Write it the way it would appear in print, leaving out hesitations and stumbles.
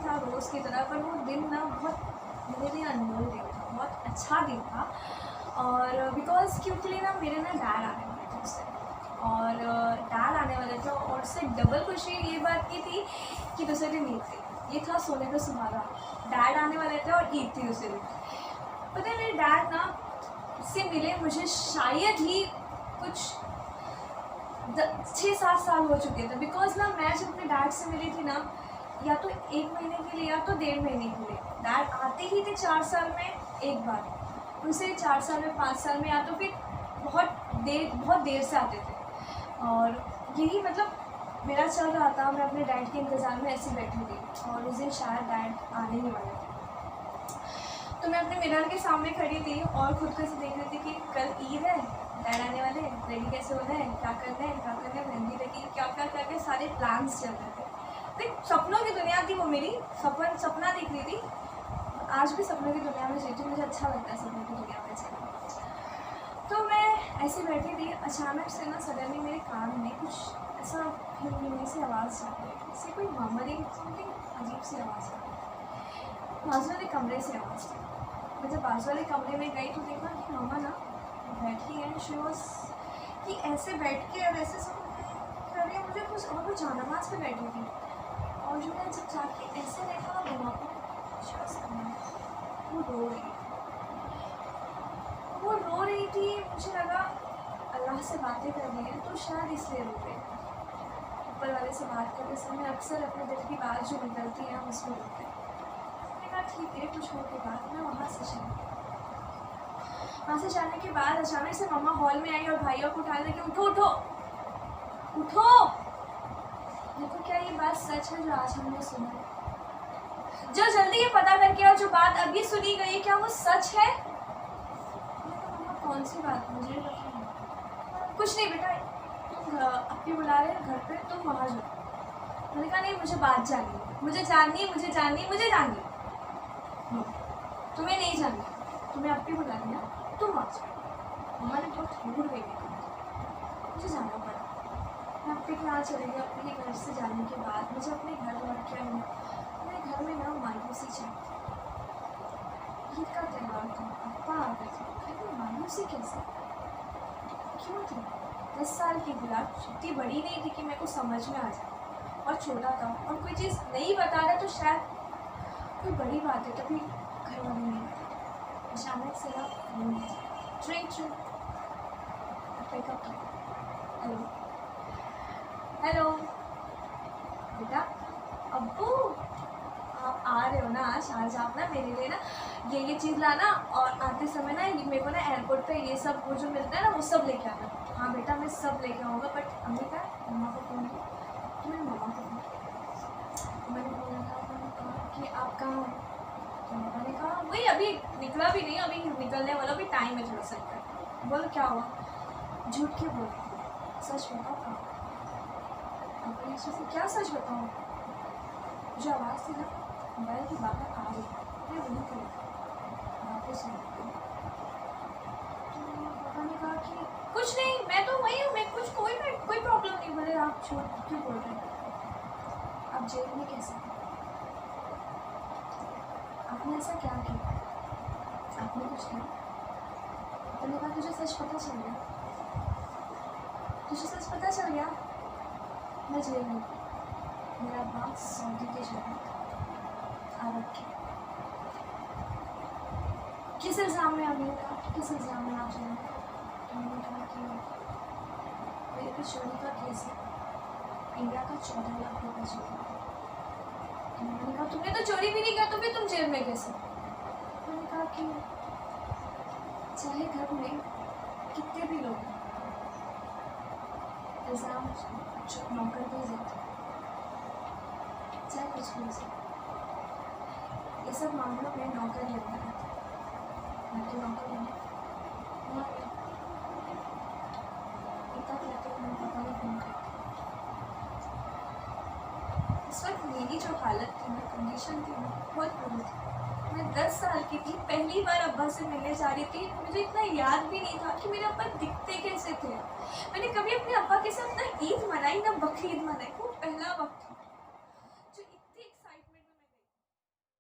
था रोज़ की तरह, पर वो दिन ना बहुत मेरे लिए अनमोल दिन था, बहुत अच्छा दिन था। और बिकॉज क्योंकि ना मेरे ना डैड आने वाले थे उससे, और डैड आने वाले थे, और उससे डबल खुशी ये बात की थी कि दूसरे दिन ईद थी। ये था सोने का सुहागा, डैड आने वाले थे और ईद थी दूसरे दिन। पता है मेरे डैड ना से मिले मुझे शायद ही कुछ 6-7 साल हो चुके थे। बिकॉज ना मैं जब अपने डैड से मिली थी ना, या तो 1 महीने के लिए या तो 1.5 महीने के लिए। डैड आते ही थे 4 साल में एक बार, उनसे 4 साल में 5 साल में, या तो फिर बहुत देर से आते थे। और यही मतलब मेरा चल रहा था, मैं अपने डैड के इंतज़ार में ऐसे बैठी थी, और उस दिन शायद डैड आने ही वाले थे। तो मैं अपने मिरर के सामने खड़ी थी और खुद को ऐसे देख रही थी कि कल ईद है, डैड आने वाले, रेडी कैसे होना है, क्या करना है, मेहंदी लगी, क्या क्या सारे प्लान्स चल रहे थे। तो सपनों की दुनिया थी वो मेरी, सपना दिख रही थी। आज भी सपनों की दुनिया में जीती, मुझे अच्छा लगता है सपनों की दुनिया में जीना। तो मैं ऐसे बैठी थी, अचानक से ना सडनली मेरे कान में कुछ ऐसा हिलने से आवाज़ आ रही, जैसे कोई मर्मरिंग समथिंग अजीब सी आवाज़ आ रही। बाजू वाले कमरे से आवाज़ थी। मैं जब बाजू वाले कमरे में गई तो देखा कि मामा ना बैठी है, शी वॉज कि ऐसे बैठ के और ऐसे सब कर रही है मुझे कुछ, और वो जानमाज पे बैठी थी। और जो मैं जब जाके ऐसे देखा मामा को, वो रो रही थी। मुझे लगा अल्लाह से बातें कर रही है तो शायद इसलिए रो रही है। ऊपर वाले से बात करते समय अक्सर अपने दिल की बात जो निकलती है हम उसमें रोते हैं। मैंने कहा ठीक है, कुछ होने के बाद मैं वहाँ से जाने के बाद अचानक से मम्मा हॉल में आई और भाइयों को उठाने लगी, उठो उठो उठो, देखो क्या ये बात सच है जो आज हमने सुना है? जो जल्दी ये पता करके और जो बात अभी सुनी गई है क्या वो सच है? मम्मा कौन सी बात, मुझे बताओ। कुछ नहीं बेटा, तुम अपनी बुला रहे घर पे, तुम वहाँ जाओ। मैंने कहा नहीं, मुझे बात जाननी है, मुझे जाननी तुम्हें नहीं जाननी, तुम्हें अपनी बुला लिया, तुम वहाँ जाओ। मम्मा ने बहुत घूर गई, मुझे जाना पड़ा। मैं अपने यहाँ चले गई। अपने घर से जाने के बाद मुझे अपने घर लौट के आई। मेरे घर में ना मायूसी चल रही, ईद का त्यौहार था, पापा आ गए थे, घर में मायूसी कैसे, क्यों थी? 10 साल की थी, इतनी बड़ी नहीं थी कि मेरे को समझ में आ जाए, और छोटा था और कोई चीज़ नहीं बता रहा तो शायद कोई बड़ी बात है, तभी घर वाले नहीं बता। अचानक से ना ट्रिंग पिकअप किया, हेलो बेटा, अब्बू आप आ रहे हो ना? आज आप ना मेरे लिए ना ये चीज़ लाना, और आते समय ना मेरे को ना एयरपोर्ट पे ये सब वो जो मिलता है ना वो सब लेके आना। हाँ बेटा मैं सब लेके आऊँगा, बट अम्मी का मम्मा को फ़ोन किया, तो मैंने मम्मा को फ़ोन किया, मैंने कहा कि आप कहाँ हो? तो मम्मा ने कहा वही अभी निकला भी नहीं, अभी निकलने वाला भी टाइम है थोड़ा सा। बोलो क्या हुआ? झूठ क्यों बोल, सच बताओ कहाँ? अपने से क्या सच बताऊँ? जो आवाज़ थी ना मोबाइल की बाहर आ रही, मैं वहीं पर वापस पापा ने कहा कि कुछ नहीं, मैं तो वही हूँ, मैं कुछ कोई प्रॉब्लम नहीं। बोले आप झूठ क्यों बोल रहे हैं? आप जेल में कैसे? आपने ऐसा क्या किया? आपने कुछ किया? मैंने कहा तुझे सच पता चल गया, मैं जेल में, मेरा बाप सऊदी के जेल में, अरब के। किस इल्ज़ाम में? आपने कहा किस इल्ज़ाम में आप जेल में? मैंने कहा कि मेरे पे चोरी का केस है, इंडिया का 14 लाख रुपये चोरी। तो मैंने कहा तुमने तो चोरी भी नहीं किया, तो फिर तुम जेल में कैसे? मैंने कहा कि चाहे घर में कितने भी लोग इल्ज़ाम नौकर दे जाते, चाहे कुछ भी हो, ये सब मामलों में नौकर लेता है, नौकर पता नहीं कौन करता। इस वक्त मेरी जो हालत थी ना, कंडीशन थी ना, बहुत बुरी थी। मैं 10 साल की थी, पहली बार अब्बा से मिलने जा रही थी। मुझे इतना याद भी नहीं था कि मेरे अब्बा दिखते कैसे थे। मैंने कभी अपने अब्बा के साथ ना ईद मनाई ना बकरीद मनाई, वो पहला वक्त